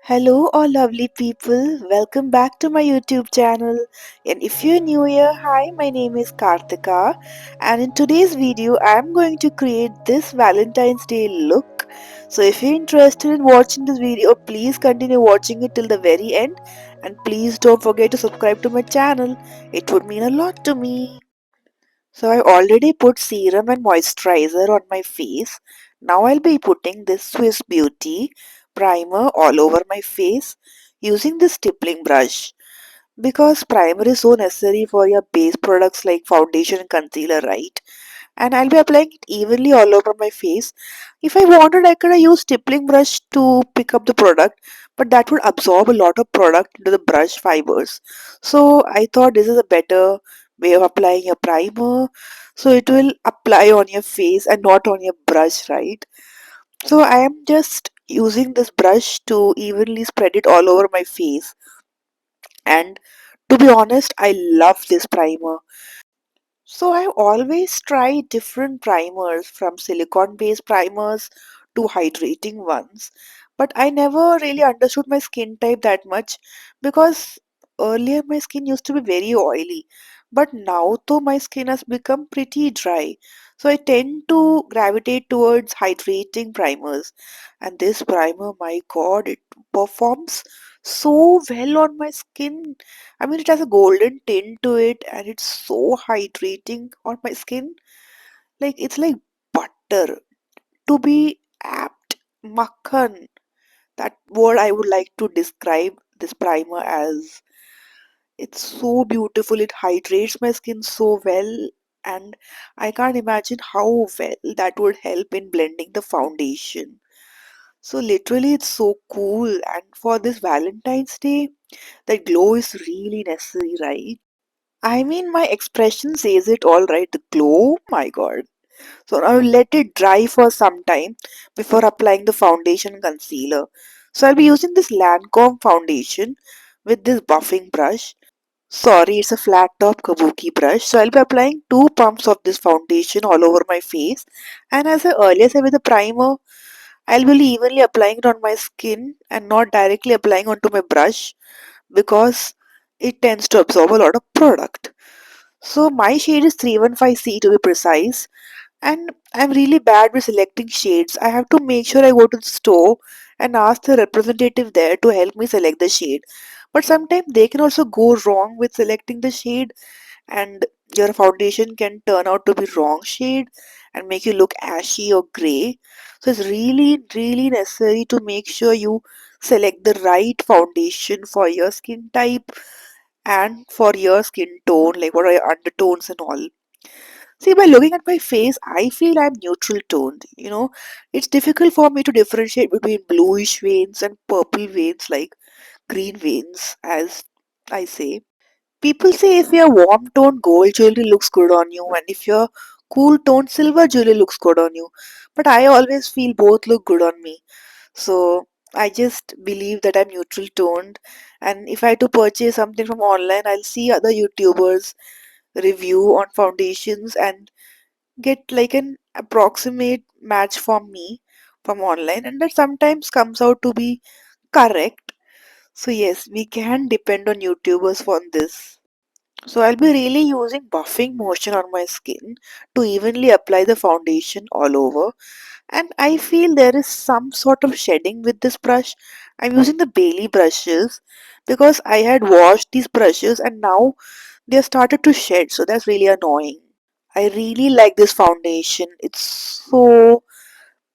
Hello, all lovely people. Welcome back to my YouTube channel. And if you're new here, hi, my name is Kartika. And in today's video, I'm going to create this Valentine's Day look. So if you're interested in watching this video, please continue watching it till the very end. And please don't forget to subscribe to my channel. It would mean a lot to me. So I already put serum and moisturizer on my face. Now I'll be putting this Swiss Beauty primer all over my face using this stippling brush because primer is so necessary for your base products like foundation and concealer, right? And I'll be applying it evenly all over my face. If I wanted, I could have used stippling brush to pick up the product, but that would absorb a lot of product into the brush fibers. So I thought this is a better way of applying your primer. So it will apply on your face and not on your brush, right? So I am just using this brush to evenly spread it all over my face. And to be honest, I love this primer. So I always try different primers from silicone based primers to hydrating ones. But I never really understood my skin type that much because earlier my skin used to be very oily. But now though my skin has become pretty dry. So I tend to gravitate towards hydrating primers. And this primer, my god, it performs so well on my skin. I mean, it has a golden tint to it and it's so hydrating on my skin. Like, it's like butter. To be apt, makhan. That word I would like to describe this primer as. It's so beautiful. It hydrates my skin so well. And I can't imagine how well that would help in blending the foundation. So, literally, it's so cool. And for this Valentine's Day, the glow is really necessary, right? I mean, my expression says it all right. The glow, my god. So now I'll let it dry for some time before applying the foundation and concealer. So I'll be using this Lancome foundation with this buffing brush. Sorry, it's a flat top kabuki brush. So I'll be applying two pumps of this foundation all over my face. And as I earlier said with the primer, I'll be evenly applying it on my skin and not directly applying onto my brush because it tends to absorb a lot of product. So my shade is 315C to be precise, and I'm really bad with selecting shades. I have to make sure I go to the store and ask the representative there to help me select the shade. But sometimes they can also go wrong with selecting the shade, and your foundation can turn out to be wrong shade and make you look ashy or gray. So it's really, really necessary to make sure you select the right foundation for your skin type and for your skin tone, like what are your undertones and all. See, by looking at my face, I feel I'm neutral toned. It's difficult for me to differentiate between bluish veins and purple veins, like green veins, as I say. People say if your warm toned gold jewelry looks good on you, and if your cool toned silver jewelry looks good on you. But I always feel both look good on me. So I just believe that I'm neutral toned. And if I had to purchase something from online, I'll see other YouTubers review on foundations and get like an approximate match for me from online, and that sometimes comes out to be correct. So yes, we can depend on YouTubers for this. So I'll be really using buffing motion on my skin to evenly apply the foundation all over, and I feel there is some sort of shedding with this brush. I'm using the Bailey brushes because I had washed these brushes and now they have started to shed, so that's really annoying. I really like this foundation. It's so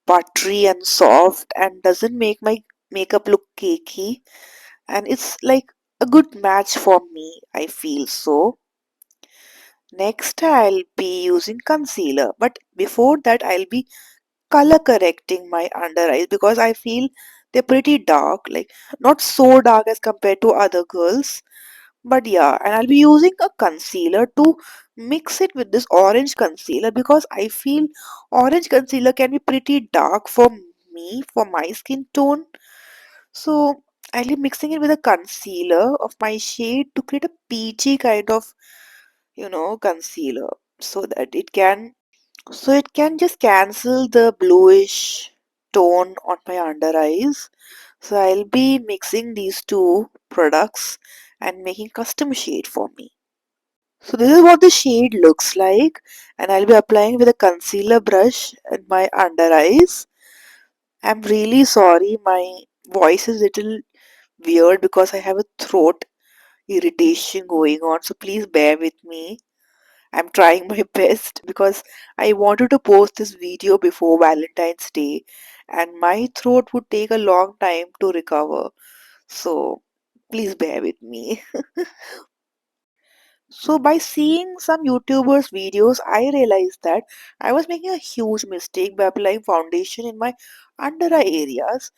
buttery and soft and doesn't make my makeup look cakey. And it's like a good match for me, I feel so. Next, I'll be using concealer. But before that, I'll be color correcting my under eyes because I feel they're pretty dark. Like, not so dark as compared to other girls. But yeah, and I'll be using a concealer to mix it with this orange concealer because I feel orange concealer can be pretty dark for me, for my skin tone. So I'll be mixing it with a concealer of my shade to create a peachy kind of, concealer so that it can just cancel the bluish tone on my under eyes. So I'll be mixing these two products and making custom shade for me. So this is what the shade looks like, and I'll be applying with a concealer brush in my under eyes. I'm really sorry, my voice is little weird because I have a throat irritation going on, so please bear with me. I'm trying my best because I wanted to post this video before Valentine's Day, and my throat would take a long time to recover. So please bear with me. So by seeing some YouTubers' videos, I realized that I was making a huge mistake by applying foundation in my under eye areas.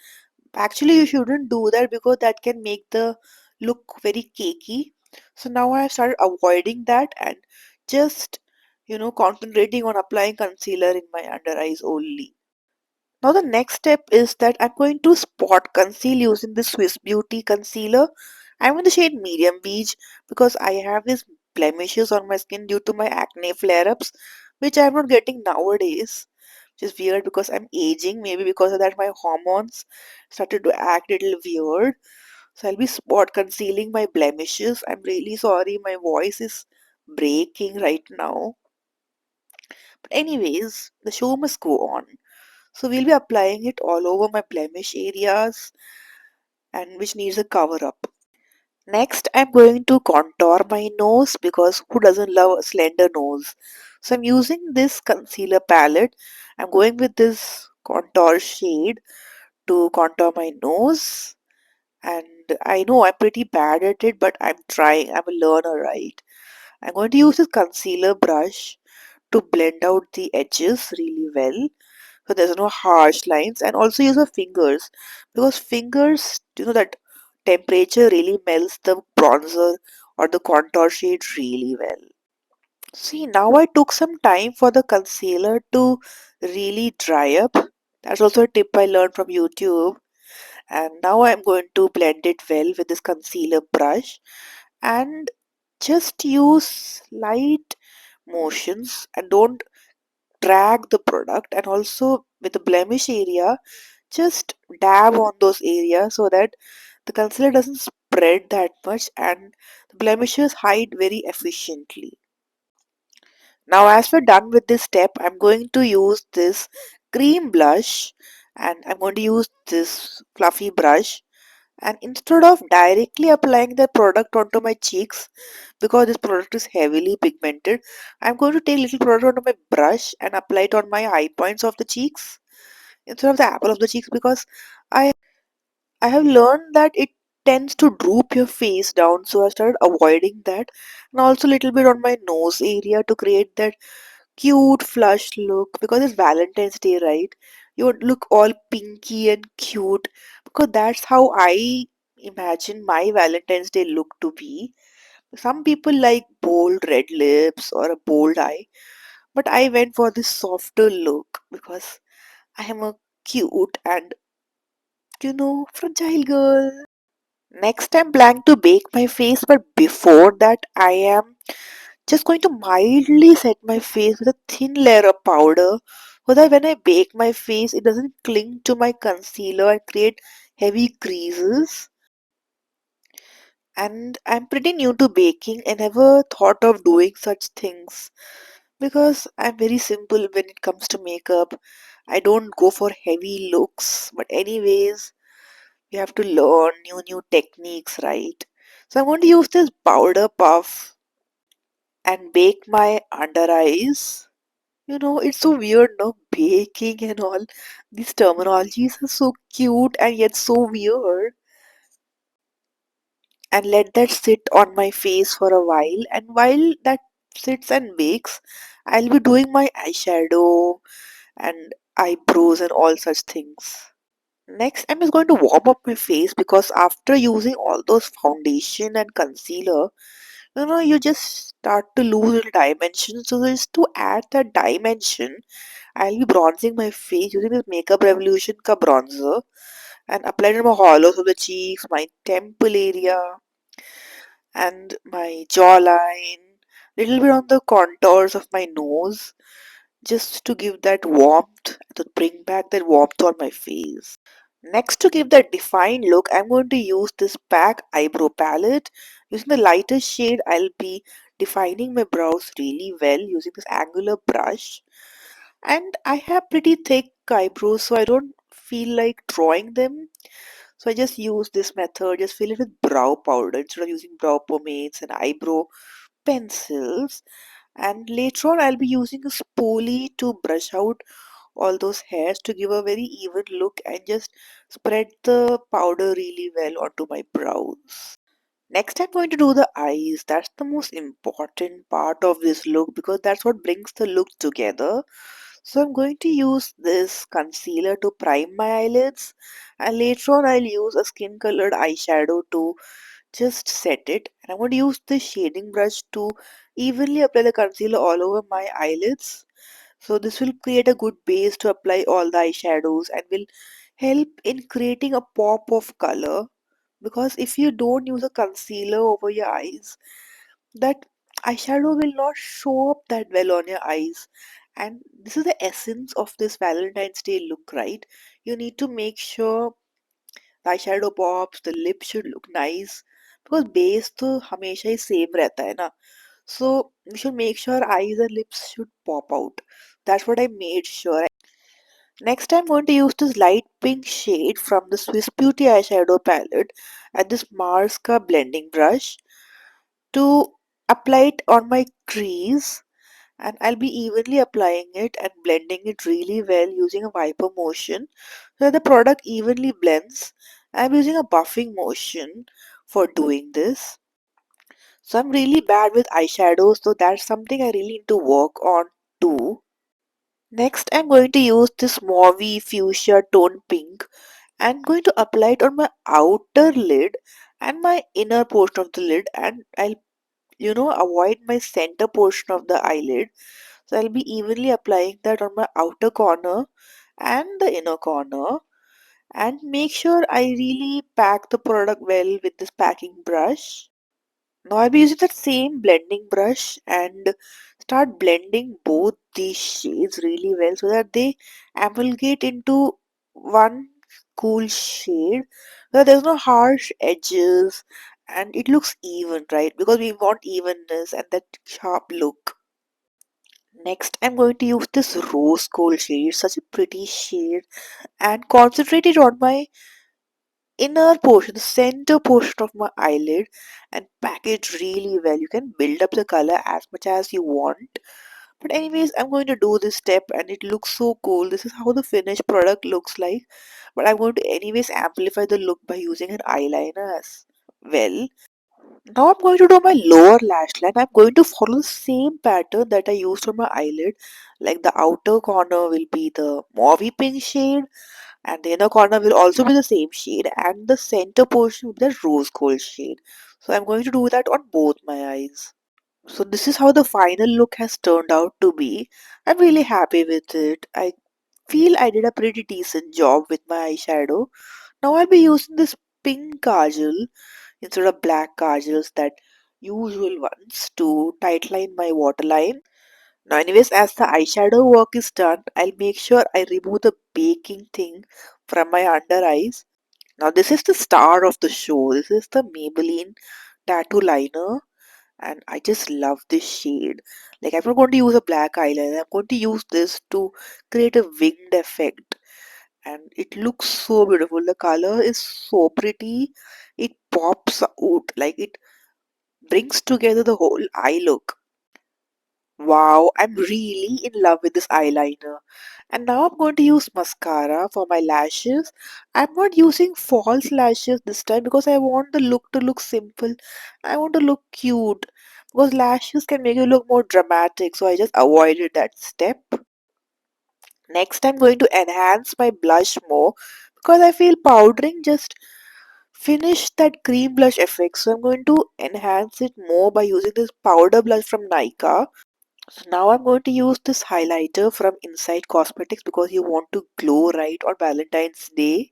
Actually, you shouldn't do that because that can make the look very cakey. So now I have started avoiding that and just concentrating on applying concealer in my under eyes only. Now the next step is that I'm going to spot conceal using the Swiss Beauty concealer. I'm in the shade medium beige because I have these blemishes on my skin due to my acne flare-ups, which I'm not getting nowadays. Which is weird because I'm aging. Maybe because of that my hormones started to act a little weird. So I'll be spot concealing my blemishes. I'm really sorry, my voice is breaking right now. But anyways, the show must go on. So we'll be applying it all over my blemish areas and which needs a cover up. Next, I'm going to contour my nose because who doesn't love a slender nose? So I'm using this concealer palette. I'm going with this contour shade to contour my nose. And I know I'm pretty bad at it, but I'm trying. I'm a learner, right? I'm going to use this concealer brush to blend out the edges really well so there's no harsh lines, and also use your fingers because fingers, that temperature really melts the bronzer or the contour shade really well. See, now I took some time for the concealer to really dry up. That's also a tip I learned from YouTube. And now I'm going to blend it well with this concealer brush and just use light motions and don't drag the product, and also with the blemish area just dab on those areas so that the concealer doesn't spread that much and the blemishes hide very efficiently. Now as we're done with this step, I'm going to use this cream blush and I'm going to use this fluffy brush, and instead of directly applying the product onto my cheeks because this product is heavily pigmented, I'm going to take little product onto my brush and apply it on my high points of the cheeks instead of the apple of the cheeks because I I have learned that it tends to droop your face down, so I started avoiding that, and also a little bit on my nose area to create that cute flush look because it's Valentine's Day, right? You would look all pinky and cute because that's how I imagine my Valentine's Day look to be. Some people like bold red lips or a bold eye, but I went for this softer look because I am a cute and fragile girl. Next, I'm planning to bake my face, but before that, I am just going to mildly set my face with a thin layer of powder so that when I bake my face, it doesn't cling to my concealer and create heavy creases. And I'm pretty new to baking and never thought of doing such things because I'm very simple when it comes to makeup. I don't go for heavy looks, but anyways, we have to learn new techniques, right? So I'm going to use this powder puff and bake my under eyes. It's so weird, no? Baking and all. These terminologies are so cute and yet so weird. And let that sit on my face for a while. And while that sits and bakes, I'll be doing my eyeshadow and eyebrows and all such things. Next, I'm just going to warm up my face because after using all those foundation and concealer, you just start to lose little dimension. So just to add that dimension, I'll be bronzing my face using this Makeup Revolution ka bronzer and apply it on my hollows of the cheeks, my temple area, and my jawline, little bit on the contours of my nose, just to give that warmth, to bring back that warmth on my face. Next, to give that defined look, I'm going to use this PAC eyebrow palette. Using the lighter shade, I'll be defining my brows really well using this angular brush. And I have pretty thick eyebrows, so I don't feel like drawing them. So I just use this method, just fill it with brow powder instead of using brow pomades and eyebrow pencils. And later on, I'll be using a spoolie to brush out all those hairs to give a very even look and just spread the powder really well onto my brows. Next, I'm going to do the eyes. That's the most important part of this look because that's what brings the look together. So I'm going to use this concealer to prime my eyelids, and later on I'll use a skin colored eyeshadow to just set it. And I'm going to use the shading brush to evenly apply the concealer all over my eyelids. So this will create a good base to apply all the eyeshadows and will help in creating a pop of color, because if you don't use a concealer over your eyes, that eyeshadow will not show up that well on your eyes. And this is the essence of this Valentine's Day look, right? You need to make sure the eyeshadow pops, the lips should look nice, because base तो हमेशा ही same रहता है ना. So we should make sure eyes and lips should pop out. That's what I made sure. Next, I'm going to use this light pink shade from the Swiss Beauty eyeshadow palette and this Marska blending brush to apply it on my crease, and I'll be evenly applying it and blending it really well using a wiper motion so that the product evenly blends. I'm using a buffing motion for doing this. So I'm really bad with eyeshadows, so that's something I really need to work on too. Next, I'm going to use this mauvey fuchsia tone pink. I'm going to apply it on my outer lid and my inner portion of the lid, and I'll avoid my center portion of the eyelid. So I'll be evenly applying that on my outer corner and the inner corner, and make sure I really pack the product well with this packing brush. Now I'll be using that same blending brush and start blending both these shades really well so that they amalgate into one cool shade, where there's no harsh edges and it looks even, right? Because we want evenness and that sharp look. Next, I'm going to use this rose gold shade, such a pretty shade, and concentrate it on my inner portion, the center portion of my eyelid, and pack it really well. You can build up the color as much as you want. But anyways, I'm going to do this step and it looks so cool. This is how the finished product looks like. But I'm going to anyways amplify the look by using an eyeliner as well. Now I'm going to do my lower lash line. I'm going to follow the same pattern that I used on my eyelid. Like the outer corner will be the mauve pink shade, and the inner corner will also be the same shade, and the center portion will be the rose gold shade. So I'm going to do that on both my eyes. So this is how the final look has turned out to be. I'm really happy with it. I feel I did a pretty decent job with my eyeshadow. Now I'll be using this pink kajal instead of black kajals, that usual ones, to tightline my waterline. Now anyways, as the eyeshadow work is done, I'll make sure I remove the baking thing from my under eyes. Now this is the star of the show. This is the Maybelline tattoo liner, and I just love this shade. Like, I'm not going to use a black eyeliner. I'm going to use this to create a winged effect, and it looks so beautiful. The color is so pretty. It pops out, like it brings together the whole eye look. Wow, I'm really in love with this eyeliner. And now I'm going to use mascara for my lashes. I'm not using false lashes this time because I want the look to look simple. I want to look cute, because lashes can make you look more dramatic, so I just avoided that step. Next, I'm going to enhance my blush more because I feel powdering just finished that cream blush effect. So I'm going to enhance it more by using this powder blush from Nykaa. So now I'm going to use this highlighter from Inside Cosmetics because you want to glow right on Valentine's Day.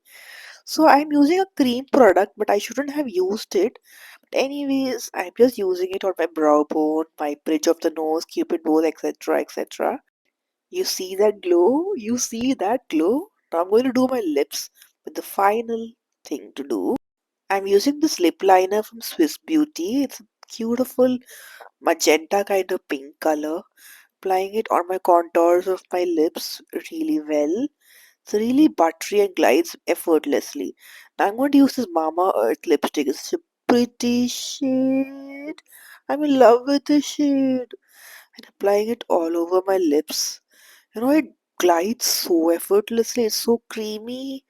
So I'm using a cream product, but I shouldn't have used it. But anyways, I'm just using it on my brow bone, my bridge of the nose, cupid bow, etc., etc. You see that glow? You see that glow? Now I'm going to do my lips. with the final thing to do. I'm using this lip liner from Swiss Beauty. It's a beautiful magenta kind of pink color. Applying it on my contours of my lips really well. It's really buttery and glides effortlessly. Now I'm going to use this Mama Earth lipstick. It's a pretty shade. I'm in love with the shade. And applying it all over my lips. It glides so effortlessly. It's so creamy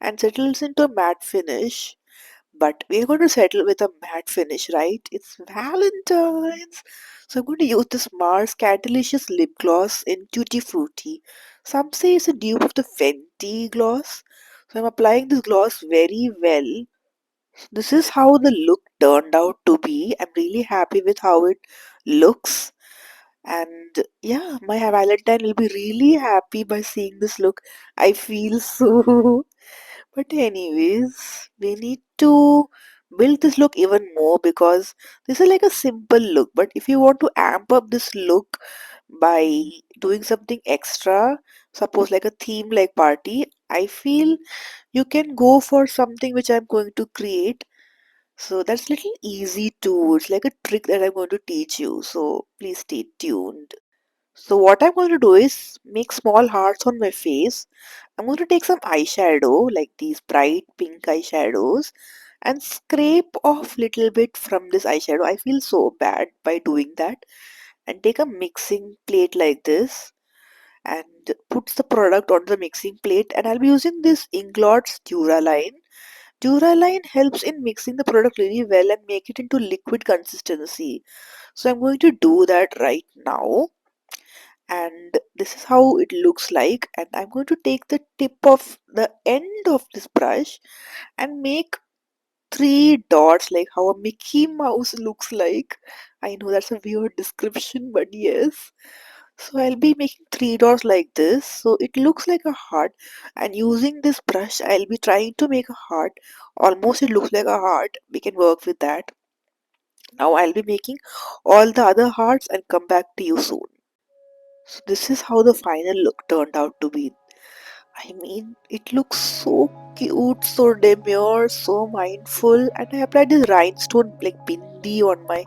and settles into a matte finish. But we're going to settle with a matte finish, right? It's Valentine's. So I'm going to use this Mars Catalicious lip gloss in Tutti Frutti. Some say it's a dupe of the Fenty gloss. So I'm applying this gloss very well. This is how the look turned out to be. I'm really happy with how it looks. And yeah, my Valentine will be really happy by seeing this look. I feel so. But anyways, we need to build this look even more because this is like a simple look. But if you want to amp up this look by doing something extra, suppose like a theme like party, I feel you can go for something which I'm going to create. So that's little easy too. It's like a trick that I'm going to teach you. So please stay tuned. So what I'm going to do is make small hearts on my face. I'm going to take some eyeshadow, like these bright pink eyeshadows, and scrape off little bit from this eyeshadow. I feel so bad by doing that. And take a mixing plate like this and put the product on the mixing plate. And I'll be using this Inglot's Duraline. Duraline helps in mixing the product really well and make it into liquid consistency. So I'm going to do that right now, and this is how it looks like. And I'm going to take the tip of the end of this brush and make three dots like how a Mickey Mouse looks like. I know that's a weird description, but yes. So I'll be making three dots like this so it looks like a heart, and using this brush I'll be trying to make a heart. Almost it looks like a heart. We can work with that. Now I'll be making all the other hearts and come back to you soon. So this is how the final look turned out to be. I mean, it looks so cute, so demure, so mindful, and I applied this rhinestone like bindi on my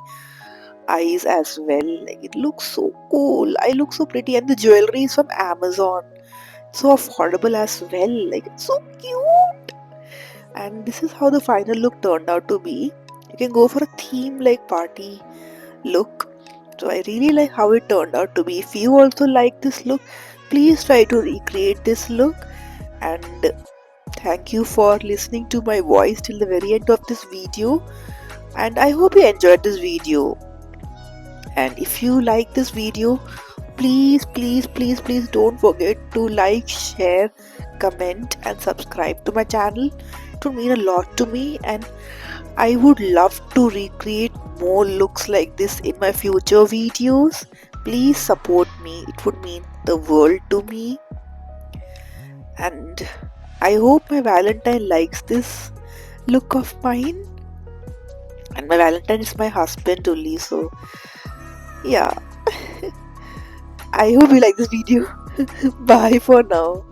eyes as well. Like it looks so cool. I look so pretty, and the jewelry is from Amazon. So affordable as well. Like it's so cute. And this is how the final look turned out to be. You can go for a theme like party look. So I really like how it turned out to be. If you also like this look, please try to recreate this look. And thank you for listening to my voice till the very end of this video. And I hope you enjoyed this video. And if you like this video, please don't forget to like, share, comment and subscribe to my channel. It would mean a lot to me, and I would love to recreate more looks like this in my future videos. Please support me. It would mean the world to me. And I hope my Valentine likes this look of mine. And my Valentine is my husband only, so yeah. I hope you like this video. Bye for now.